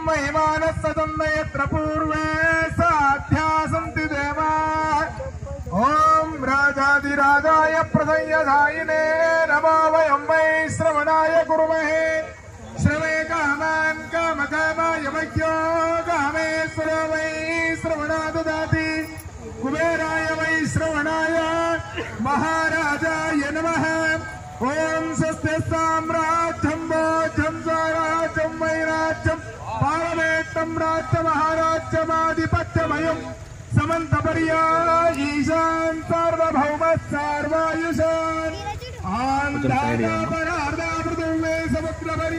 महिमानः सदन्न यत्र पूर्वे साध्या सन्ति देवा। ओम राजाधिराजाय प्रसंयधायिने नमो वयं वै श्रवणाय कुर्महे। श्रवे कामान् कामकामाय मह्यो कामेश्वरो वै श्रवणा ददाति। कुबेराय वै श्रवणाय महाराजाय नमः। ओम स्वस्ति साम्राज्यं भोज्यं स्वराज्यं वैराज्यं पारमेट्टं राज्यमहाराज्यमाधिपत्यमयम् समन्तपर्यायीशान् सार्वभौमः सार्वायुषान् आन्धानापरार्धा पृथिवी समुद्रपर्यन्तम्।